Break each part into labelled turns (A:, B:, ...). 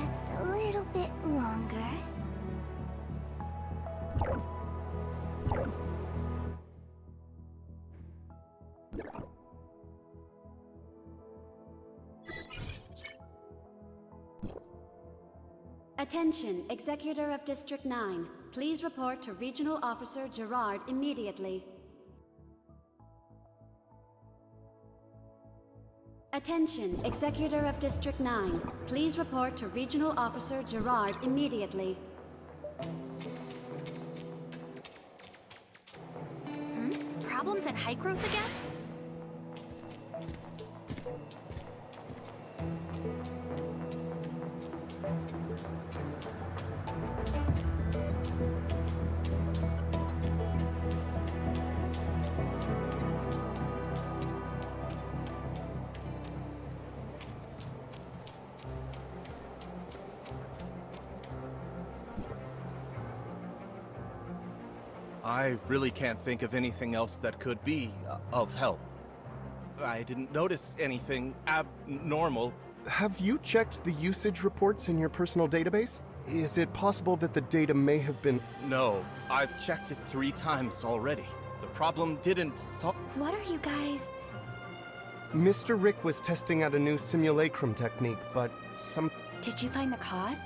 A: Just a little bit longer.
B: Attention, Executor of District 9. Please report to Regional Officer Gerard immediately. Attention, Executor of District 9. Please report to Regional Officer Gerard immediately.
A: Problems at Hycros again?
C: I really can't think of anything else that could be of help. I didn't notice anything abnormal.
D: Have you checked the usage reports in your personal database? Is it possible that the data may have been...
C: No, I've checked it 3 times already. The problem didn't stop.
A: What are you guys...
D: Mr. Rick was testing out a new simulacrum technique, but
A: Did you find the cause?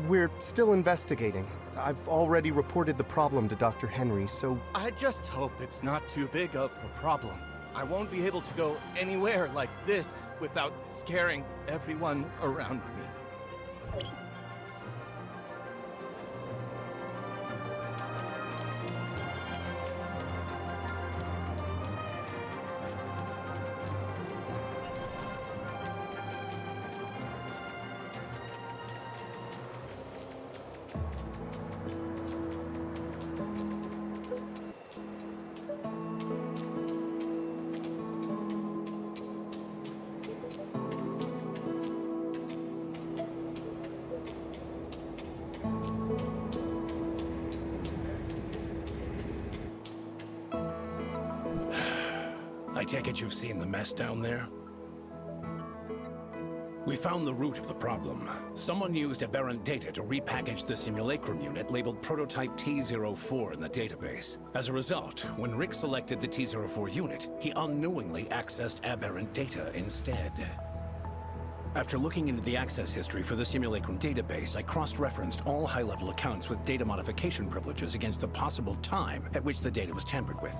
D: We're still investigating. I've already reported the problem to Dr. Henry, so...
C: I just hope it's not too big of a problem. I won't be able to go anywhere like this without scaring everyone around me.
E: I take it you've seen the mess down there? We found the root of the problem. Someone used aberrant data to repackage the simulacrum unit labeled Prototype T04 in the database. As a result, when Rick selected the T04 unit, he unknowingly accessed aberrant data instead. After looking into the access history for the Simulacrum database, I cross-referenced all high-level accounts with data modification privileges against the possible time at which the data was tampered with.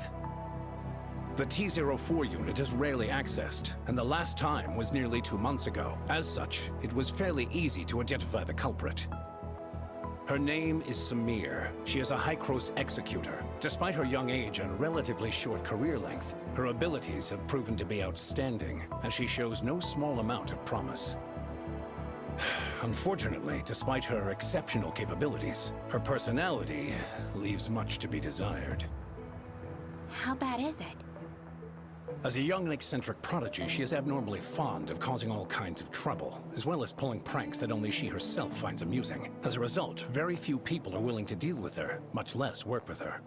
E: The T04 unit is rarely accessed, and the last time was nearly 2 months ago. As such, it was fairly easy to identify the culprit. Her name is Samir. She is a Hycros executor. Despite her young age and relatively short career length, her abilities have proven to be outstanding, and she shows no small amount of promise. Unfortunately, despite her exceptional capabilities, her personality leaves much to be desired.
A: How bad is it?
E: As a young and eccentric prodigy, she is abnormally fond of causing all kinds of trouble, as well as pulling pranks that only she herself finds amusing. As a result, very few people are willing to deal with her, much less work with her.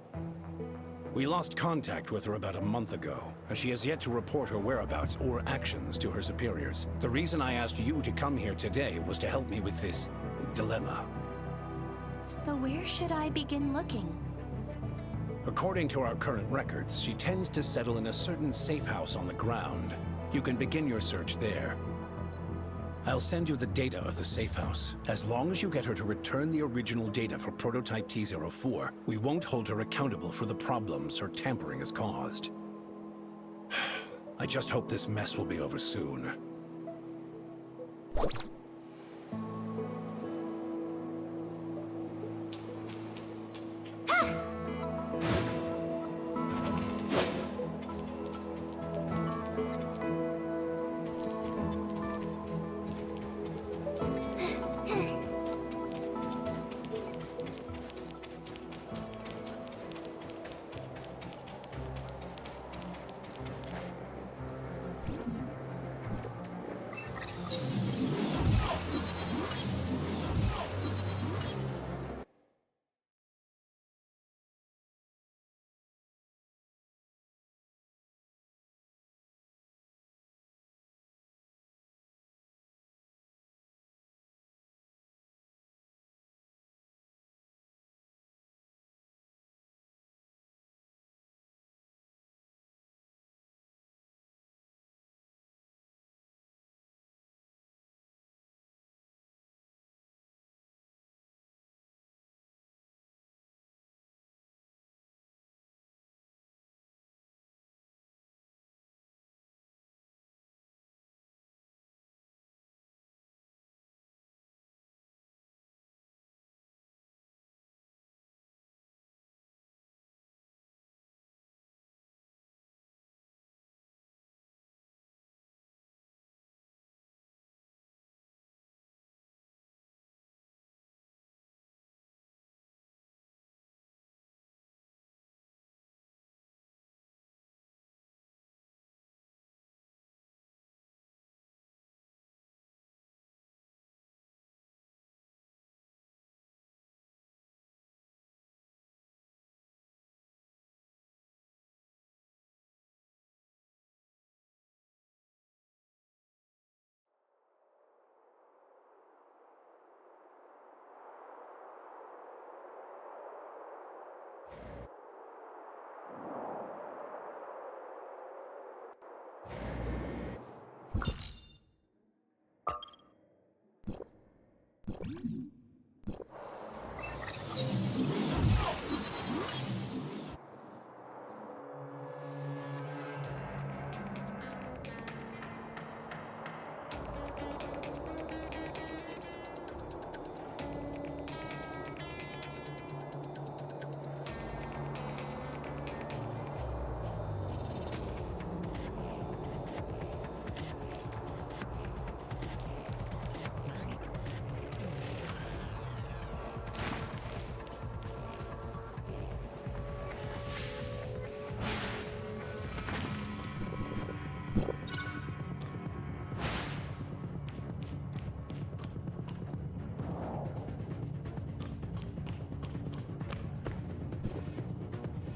E: We lost contact with her about a month ago, and she has yet to report her whereabouts or actions to her superiors. The reason I asked you to come here today was to help me with this dilemma.
A: So where should I begin looking?
E: According to our current records, she tends to settle in a certain safe house on the ground. You can begin your search there. I'll send you the data of the safe house. As long as you get her to return the original data for Prototype T04, we won't hold her accountable for the problems her tampering has caused. I just hope this mess will be over soon.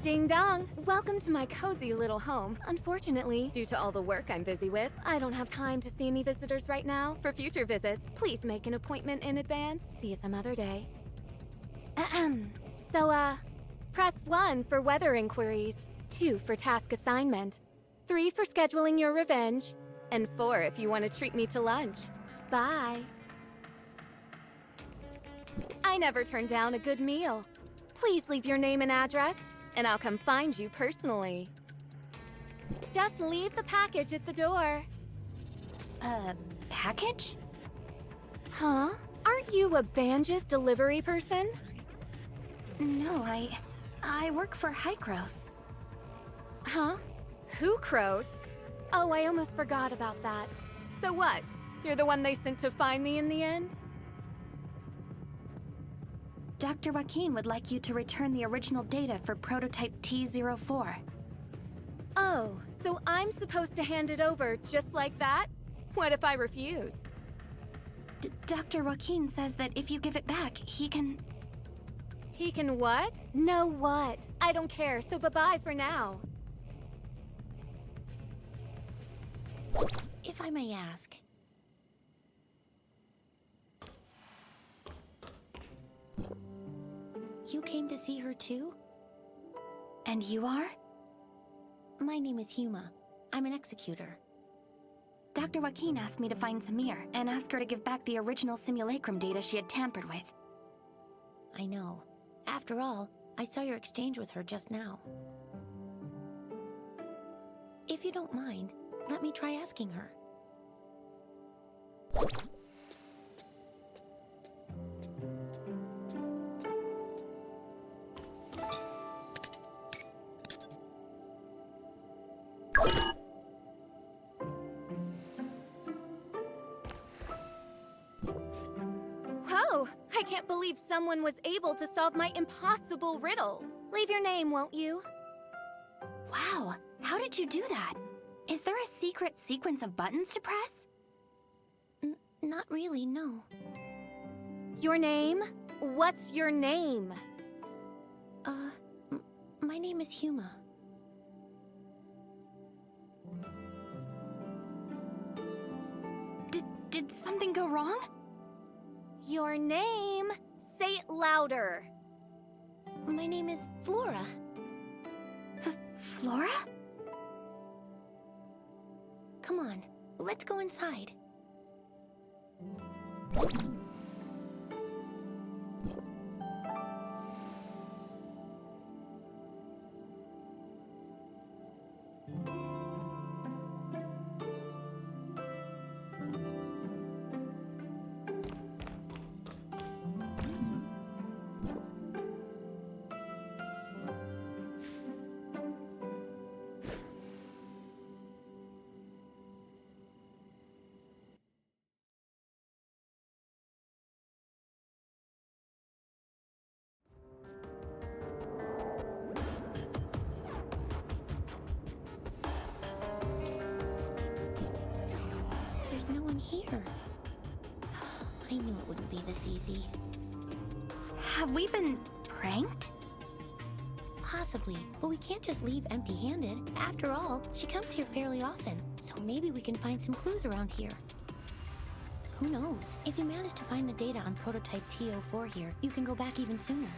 F: Ding dong! Welcome to my cozy little home. Unfortunately, due to all the work I'm busy with, I don't have time to see any visitors right now. For future visits, please make an appointment in advance. See you some other day. Ahem. So, press 1 for weather inquiries, 2 for task assignment, 3 for scheduling your revenge, and 4 if you want to treat me to lunch. Bye. I never turn down a good meal. Please leave your name and address, and I'll come find you personally. Just leave the package at the door.
A: Package?
F: Huh? Aren't you a Banja's delivery person?
A: No, I work for Hykros.
F: Huh? Who crows? Oh, I almost forgot about that. So what? You're the one they sent to find me in the end?
A: Dr. Joaquin would like you to return the original data for prototype T04.
F: Oh, so I'm supposed to hand it over just like that? What if I refuse?
A: Dr. Joaquin says that if you give it back, he can...
F: He can what? No what? I don't care, so bye-bye for now.
A: If I may ask... You came to see her too? And you are? My name is Huma. I'm an executor. Dr. Joaquin asked me to find Samir and ask her to give back the original simulacrum data she had tampered with. I know. After all, I saw your exchange with her just now. If you don't mind, let me try asking her.
F: Oh, I can't believe someone was able to solve my impossible riddles. Leave your name, won't you?
A: Wow, how did you do that? Is there a secret sequence of buttons to press? Not really, no.
F: Your name? What's your name?
A: My name is Huma. Did something go wrong?
F: Your name? Say it louder.
A: My name is Flora. Flora? Come on, let's go inside. There's no one here. I knew it wouldn't be this easy. Have we been pranked? Possibly, but we can't just leave empty-handed. After all, she comes here fairly often, so maybe we can find some clues around here. Who knows? If you manage to find the data on prototype T04 here, you can go back even sooner.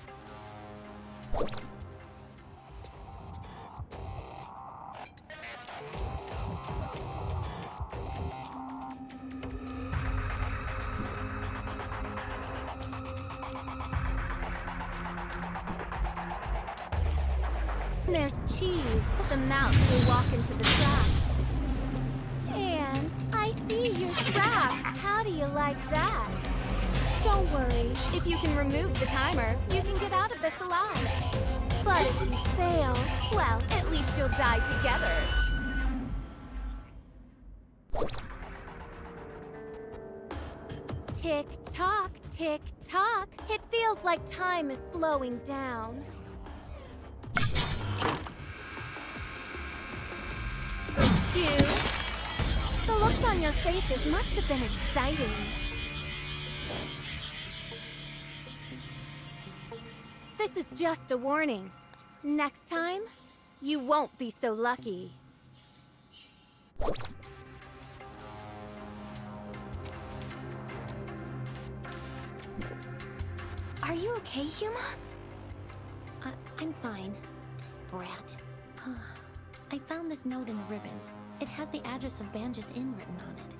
F: There's Cheese, the mouse who walk into the trap. And I see your trap. How do you like that? Don't worry. If you can remove the timer, you can get out of this alive. But if you fail, well, at least you'll die together. Tick-tock, tick-tock. It feels like time is slowing down. Two. The looks on your faces must have been exciting. This is just a warning. Next time, you won't be so lucky. Are you okay, Huma?
A: I'm fine. This brat. I found this note in the ribbons. It has the address of Banjas Inn written on it.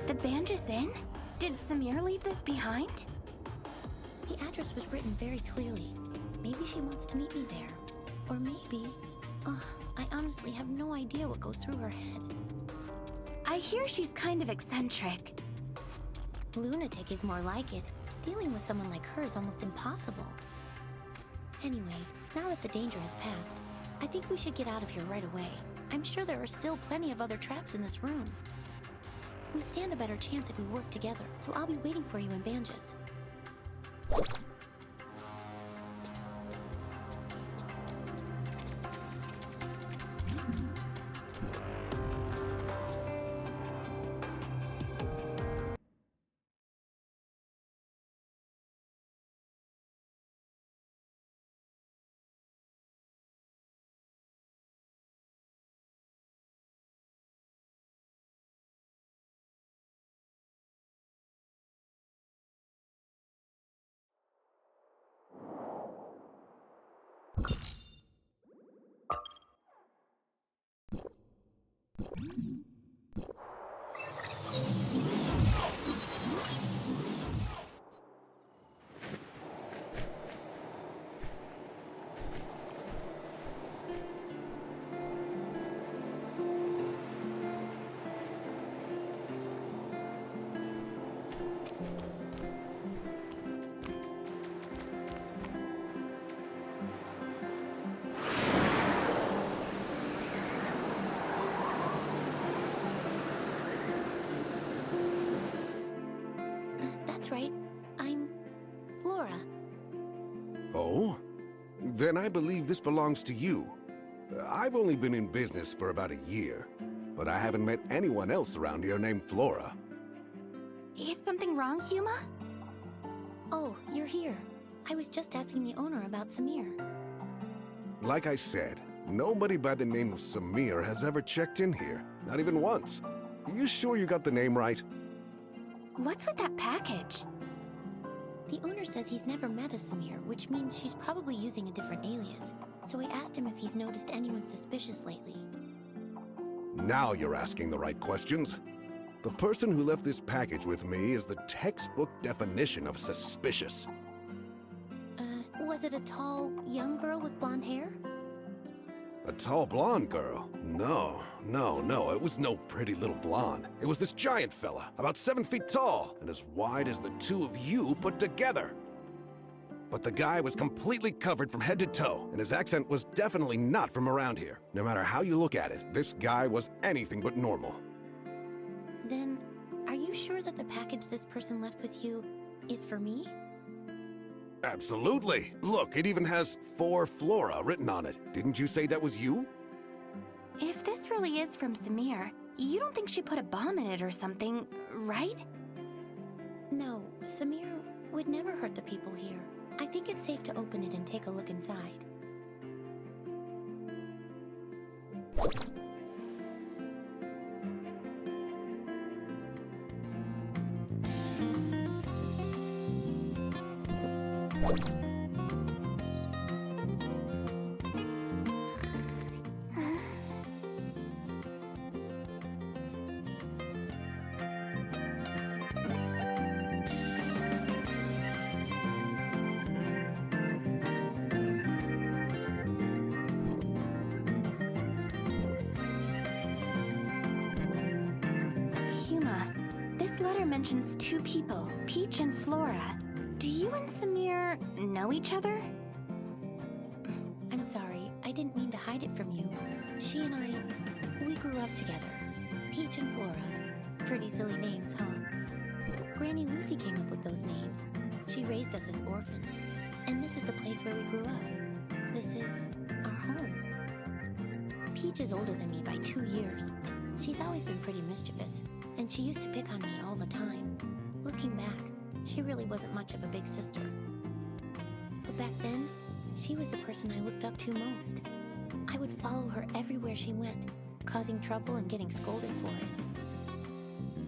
F: The Banjas Inn? Did Samir leave this behind?
A: The address was written very clearly. Maybe she wants to meet me there. Or maybe... I honestly have no idea what goes through her head.
F: I hear she's kind of eccentric.
A: Lunatic is more like it. Dealing with someone like her is almost impossible. Anyway, now that the danger has passed, I think we should get out of here right away. I'm sure there are still plenty of other traps in this room. We stand a better chance if we work together, so I'll be waiting for you in Banjas. That's right. I'm Flora.
G: Oh? Then I believe this belongs to you. I've only been in business for about a year, but I haven't met anyone else around here named Flora.
F: Is something wrong, Huma?
A: Oh, you're here. I was just asking the owner about Samir.
G: Like I said, nobody by the name of Samir has ever checked in here. Not even once. Are you sure you got the name right?
F: What's with that package?
A: The owner says he's never met a Samir, which means she's probably using a different alias. So I asked him if he's noticed anyone suspicious lately.
G: Now you're asking the right questions. The person who left this package with me is the textbook definition of suspicious.
A: Was it a tall, young girl with blonde hair?
G: A tall blonde girl? No. It was no pretty little blonde. It was this giant fella, about 7 feet tall, and as wide as the two of you put together. But the guy was completely covered from head to toe, and his accent was definitely not from around here. No matter how you look at it, this guy was anything but normal.
A: Then, are you sure that the package this person left with you is for me?
G: Absolutely. Look, it even has "For Flora" written on it. Didn't you say that was you?
F: If this really is from Samir, you don't think she put a bomb in it or something, right?
A: No, Samir would never hurt the people here. I think it's safe to open it and take a look inside.
F: This letter mentions two people, Peach and Flora. Do you and Samir know each other?
A: I'm sorry, I didn't mean to hide it from you. She and I, we grew up together. Peach and Flora. Pretty silly names, huh? Granny Lucy came up with those names. She raised us as orphans, and this is the place where we grew up. This is our home. Peach is older than me by 2 years. She's always been pretty mischievous, and she used to pick on me all the time. Looking back, she really wasn't much of a big sister. But back then, she was the person I looked up to most. I would follow her everywhere she went, causing trouble and getting scolded for it.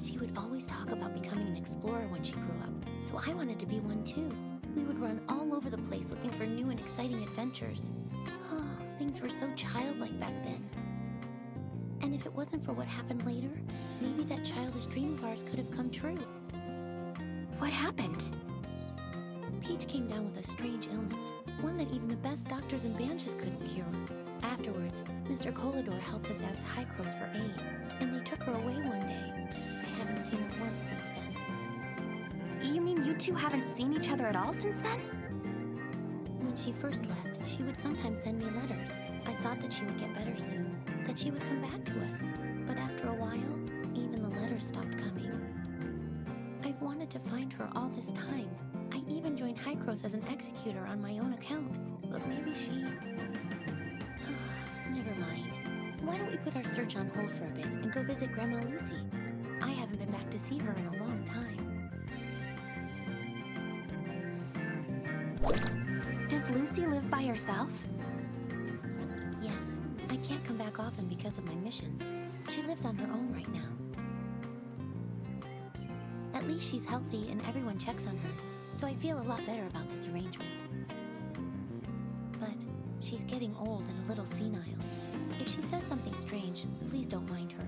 A: She would always talk about becoming an explorer when she grew up, so I wanted to be one too. We would run all over the place looking for new and exciting adventures. Oh, things were so childlike back then. And if it wasn't for what happened later, maybe that childish dream of ours could have come true.
F: What happened?
A: Peach came down with a strange illness, one that even the best doctors and bandages couldn't cure. Afterwards, Mr. Colador helped us ask Hycros for aid, and they took her away one day. I haven't seen her once since then.
F: You mean you two haven't seen each other at all since then?
A: When she first left, she would sometimes send me letters. I thought that she would get better soon, that she would come back to us. But after a while, even the letters stopped coming. I've wanted to find her all this time. I even joined Hycros as an executor on my own account, but maybe she... Never mind. Why don't we put our search on hold for a bit and go visit Grandma Lucy? I haven't been back to see her in a long time.
F: Does Lucy live by herself?
A: Yes, I can't come back often because of my missions. She lives on her own right now. At least she's healthy and everyone checks on her, so I feel a lot better about this arrangement. But she's getting old and a little senile. If she says something strange, please don't mind her.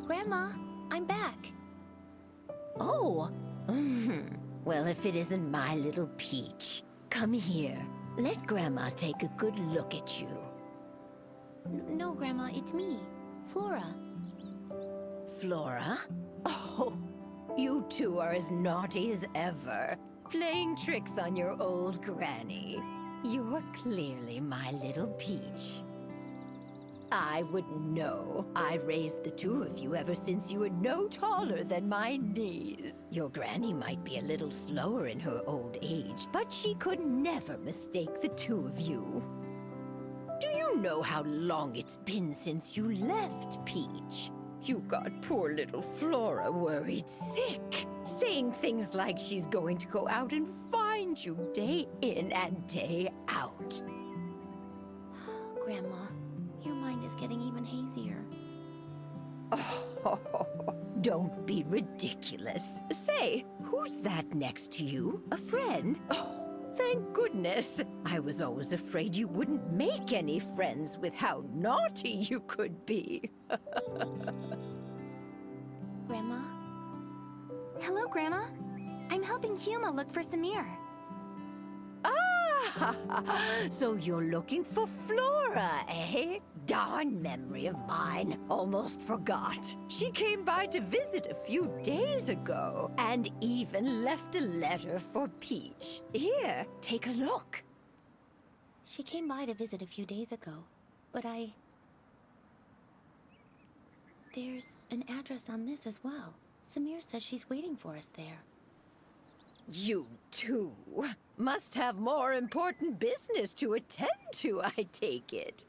A: Grandma, I'm back.
H: Oh, well, if it isn't my little Peach. Come here. Let Grandma take a good look at you.
A: No, Grandma, it's me, Flora.
H: Flora? Oh, you two are as naughty as ever, playing tricks on your old granny. You're clearly my little Peach. I wouldn't know. I raised the two of you ever since you were no taller than my knees. Your granny might be a little slower in her old age, but she could never mistake the two of you. Do you know how long it's been since you left, Peach? You got poor little Flora worried sick, saying things like she's going to go out and find you day in and day out.
A: Grandma, your mind is getting even hazier.
H: Oh, don't be ridiculous. Say, who's that next to you? A friend? Oh, thank goodness. I was always afraid you wouldn't make any friends with how naughty you could be.
A: Grandma?
F: Hello, Grandma. I'm helping Huma look for Samir.
H: Ah, so you're looking for Flora, eh? Darn memory of mine. Almost forgot. She came by to visit a few days ago and even left a letter for Peach. Here, take a look.
A: She came by to visit a few days ago, but There's an address on this as well. Samir says she's waiting for us there.
H: You two must have more important business to attend to, I take it.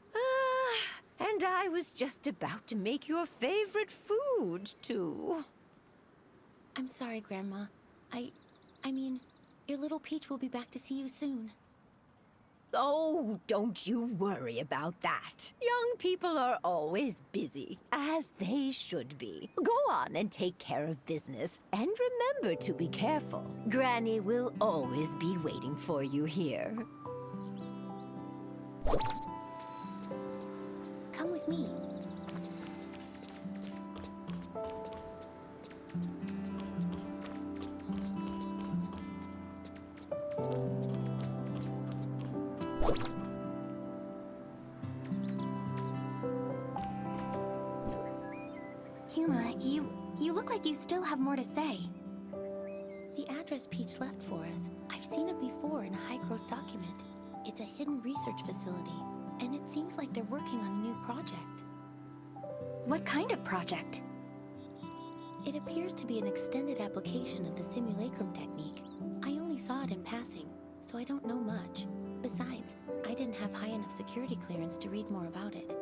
H: And I was just about to make your favorite food, too.
A: I'm sorry, Grandma. I mean, your little Peach will be back to see you soon.
H: Oh, don't you worry about that. Young people are always busy, as they should be. Go on and take care of business, and remember to be careful. Granny will always be waiting for you here.
A: Come with me. Yuma, you look like you still have more to say. The address Peach left for us, I've seen it before in a High-Cross document. It's a hidden research facility, and it seems like they're working on a new project. What kind of project? It appears to be an extended application of the simulacrum technique. I only saw it in passing, so I don't know much. Besides, I didn't have high enough security clearance to read more about it.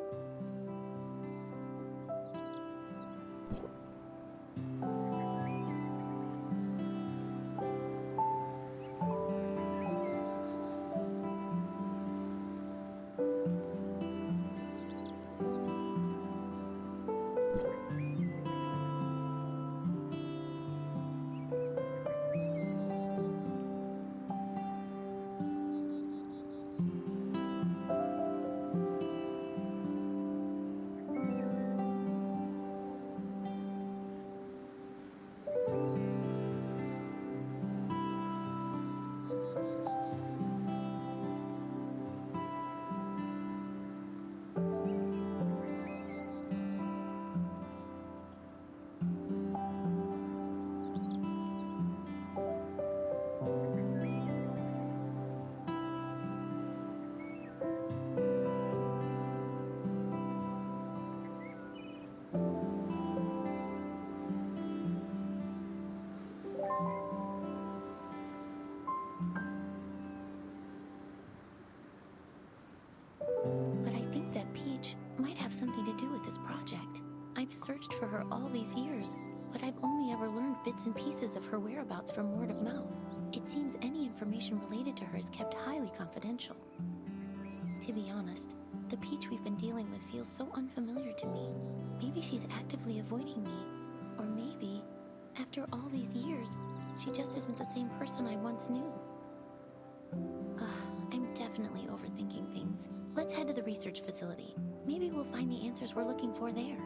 A: But I think that Peach might have something to do with this project. I've searched for her all these years, but I've only ever learned bits and pieces of her whereabouts from word of mouth. It seems any information related to her is kept highly confidential. To be honest, the Peach we've been dealing with feels so unfamiliar to me. Maybe she's actively avoiding me. Or maybe, after all these years, she just isn't the same person I once knew. I'm definitely overthinking things. Let's head to the research facility. Maybe we'll find the answers we're looking for there.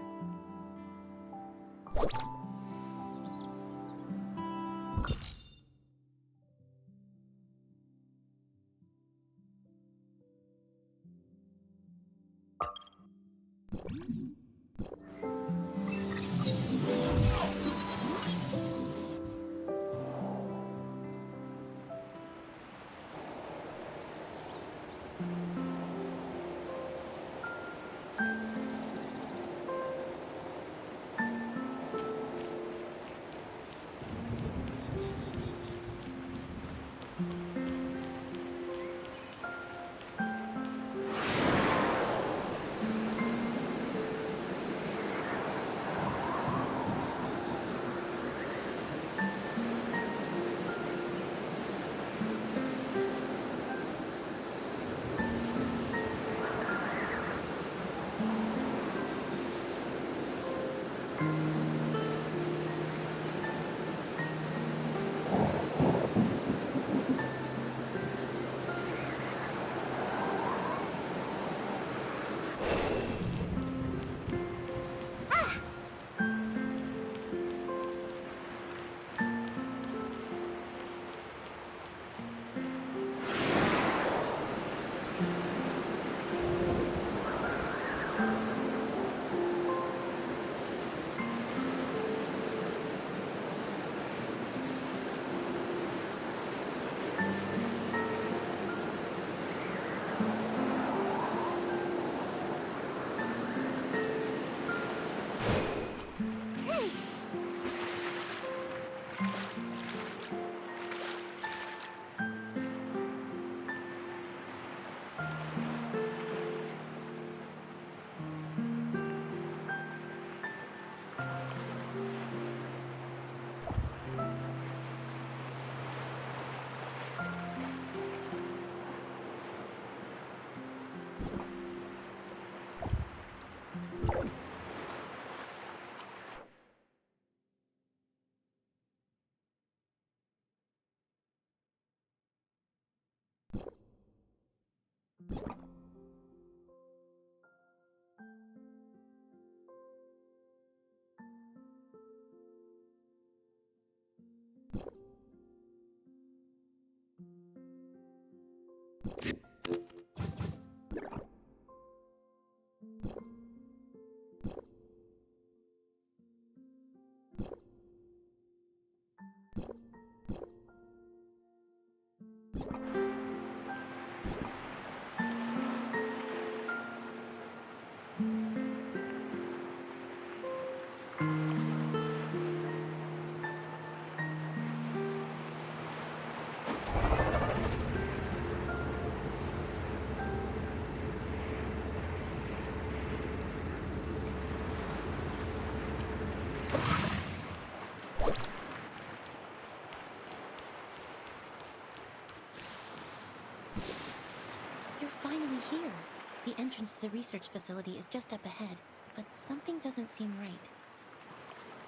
A: The entrance to the research facility is just up ahead, but something doesn't seem right.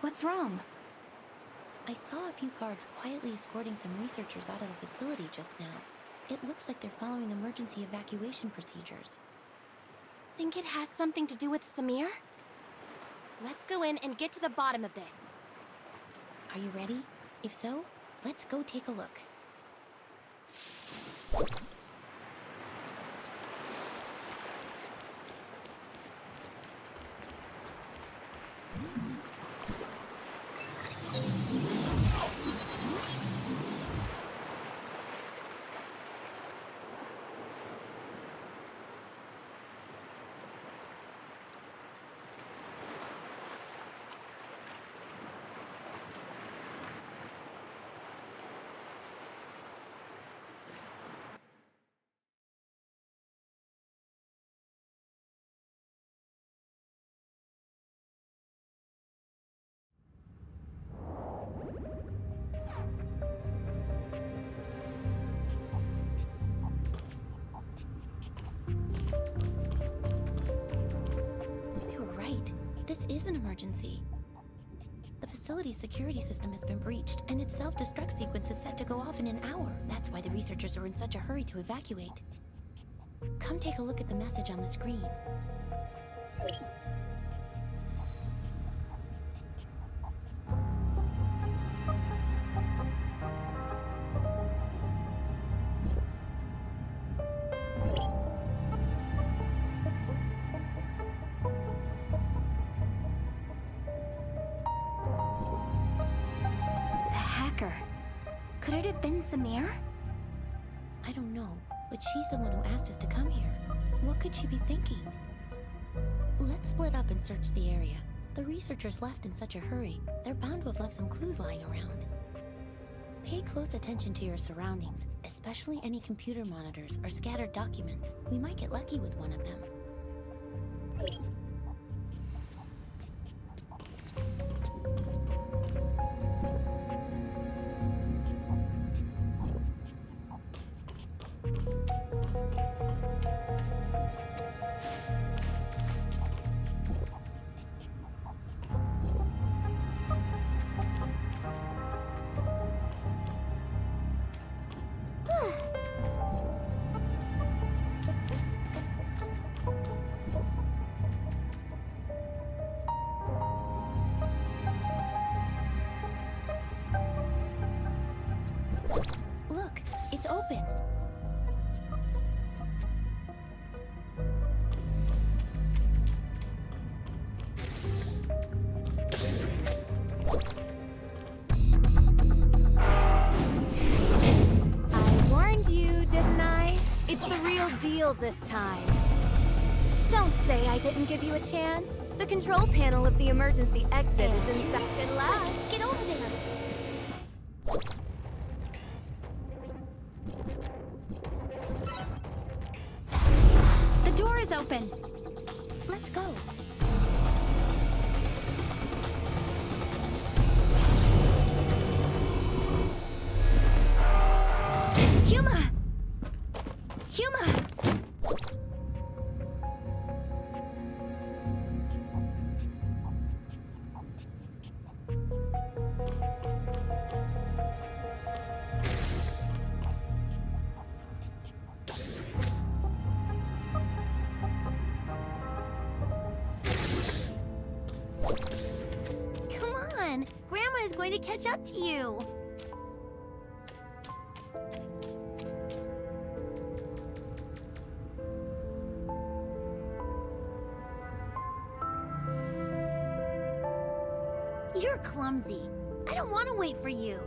A: What's wrong? I saw a few guards quietly escorting some researchers out of the facility just now. It looks like they're following emergency evacuation procedures.
I: Think it has something to do with Samir? Let's go in and get to the bottom of this.
A: Are you ready? If so, let's go take a look. This is an emergency. The facility's security system has been breached, and its self-destruct sequence is set to go off in an hour. That's why the researchers are in such a hurry to evacuate. Come take a look at the message on the screen.
I: Could it have been Samir?
A: I don't know, but she's the one who asked us to come here. What could she be thinking? Let's split up and search the area. The researchers left in such a hurry, they're bound to have left some clues lying around. Pay close attention to your surroundings, especially any computer monitors or scattered documents. We might get lucky with one of them. Look, it's open.
I: I warned you, didn't I? It's the real deal this time. Don't say I didn't give you a chance. The control panel of the emergency exit is inside. Good luck. Get over there.
A: The door is open. Let's go.
I: Huma! Huma! Come on! Grandma is going to catch up to you! You're clumsy. I don't want to wait for you.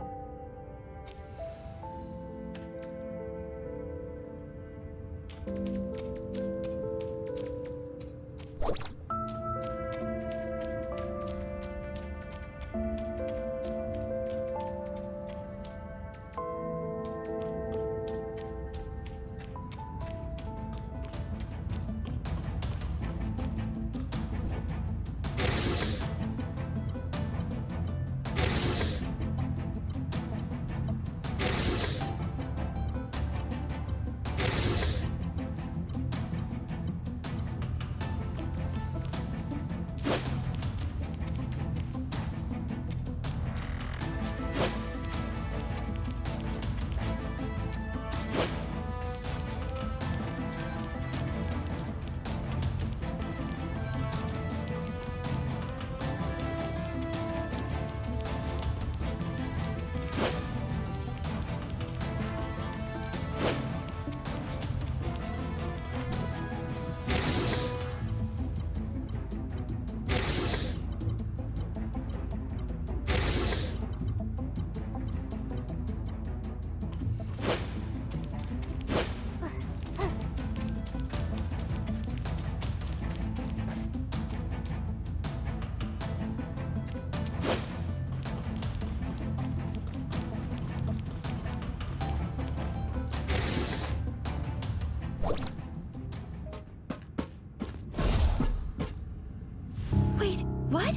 I: Wait, what?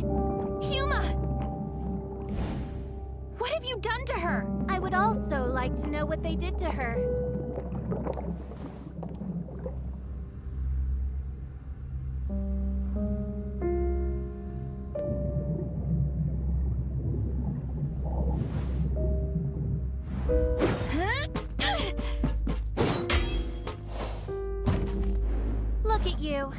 I: Huma! What have you done to her? I would also like to know what they did to her. Look at you.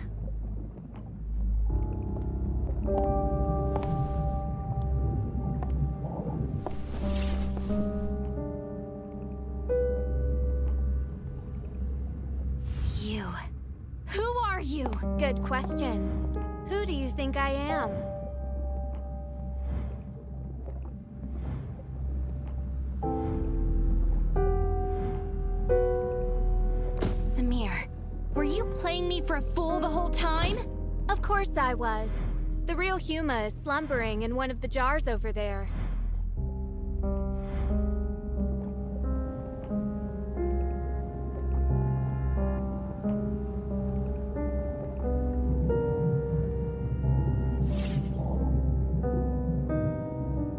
I: You. Who are you? Good question. Who do you think I am? Samir, were you playing me for a fool the whole time? Of course I was. The real Huma is slumbering in one of the jars over there.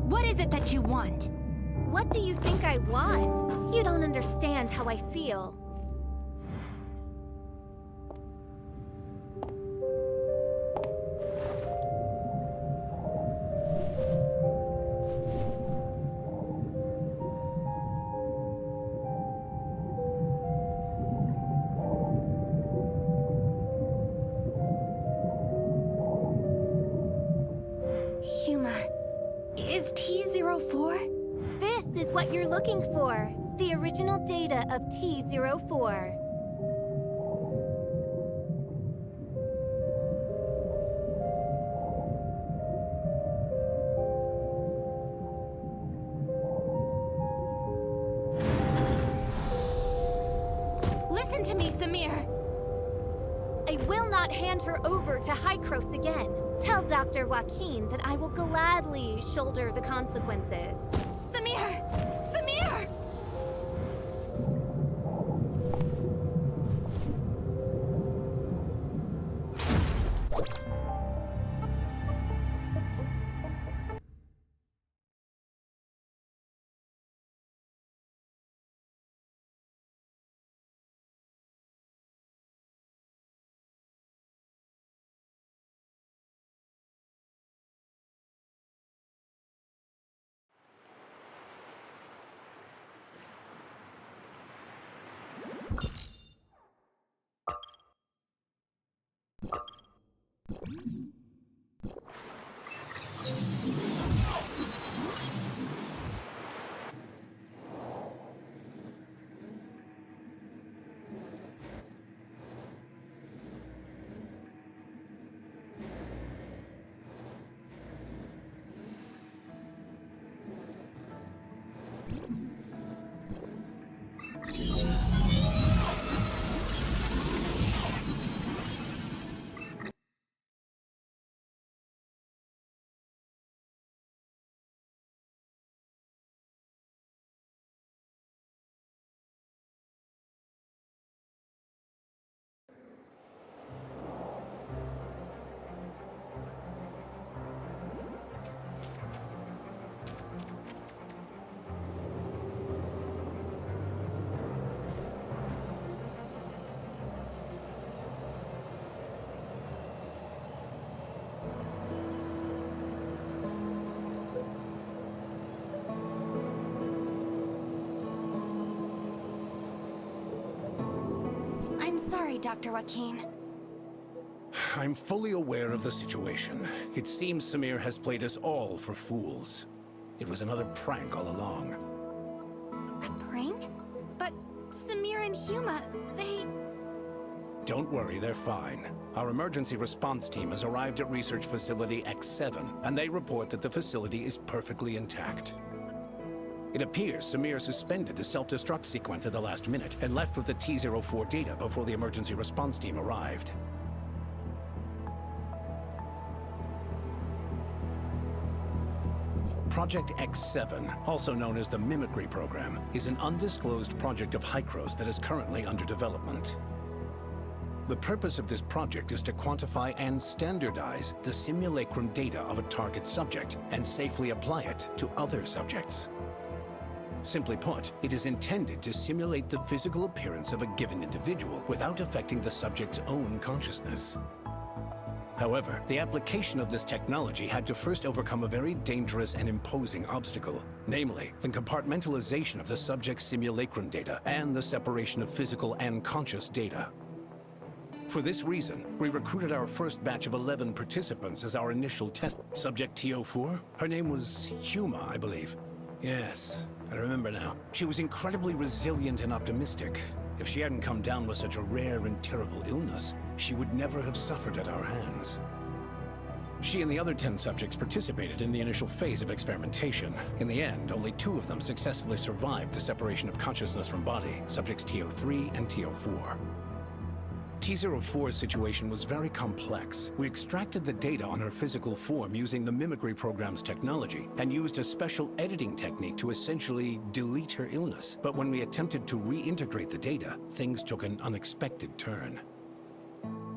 I: What is it that you want? What do you think I want? You don't understand how I feel. Huma, is T-04? This is what you're looking for. The original data of T-04. Listen to me, Samir. I will not hand her over to Hykros again. Tell Dr. Joaquin that I will gladly shoulder the consequences. Samir! Samir! I'm sorry, Dr. Joaquin.
E: I'm fully aware of the situation. It seems Samir has played us all for fools. It was another prank all along.
I: A prank? But Samir and Huma, they...
E: Don't worry, they're fine. Our emergency response team has arrived at Research Facility X7, and they report that the facility is perfectly intact. It appears Samir suspended the self-destruct sequence at the last minute and left with the T-04 data before the emergency response team arrived. Project X7, also known as the Mimicry Program, is an undisclosed project of Hykros that is currently under development. The purpose of this project is to quantify and standardize the simulacrum data of a target subject and safely apply it to other subjects. Simply put, it is intended to simulate the physical appearance of a given individual without affecting the subject's own consciousness. However, the application of this technology had to first overcome a very dangerous and imposing obstacle, namely, the compartmentalization of the subject's simulacrum data and the separation of physical and conscious data. For this reason, we recruited our first batch of 11 participants as our initial test. Subject T04? Her name was Huma, I believe. Yes, I remember now. She was incredibly resilient and optimistic. If she hadn't come down with such a rare and terrible illness, she would never have suffered at our hands. She and the other 10 subjects participated in the initial phase of experimentation. In the end, only 2 of them successfully survived the separation of consciousness from body, subjects T03 and T04. T04's situation was very complex. We extracted the data on her physical form using the mimicry program's technology and used a special editing technique to essentially delete her illness. But when we attempted to reintegrate the data, things took an unexpected turn.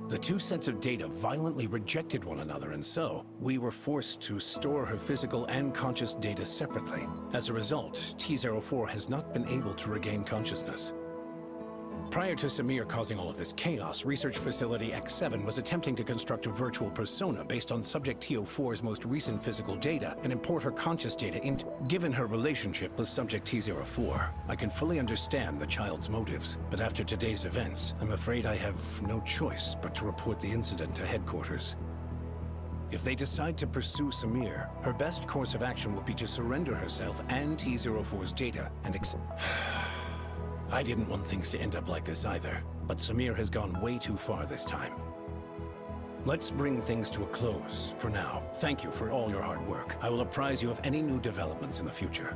E: The 2 sets of data violently rejected one another, and so we were forced to store her physical and conscious data separately. As a result, T04 has not been able to regain consciousness. Prior to Samir causing all of this chaos, Research Facility X7 was attempting to construct a virtual persona based on Subject T04's most recent physical data and import her conscious data into. Given her relationship with Subject T04, I can fully understand the child's motives. But after today's events, I'm afraid I have no choice but to report the incident to headquarters. If they decide to pursue Samir, her best course of action will be to surrender herself and T04's data and I didn't want things to end up like this either, but Samir has gone way too far this time. Let's bring things to a close for now. Thank you for all your hard work. I will apprise you of any new developments in the future.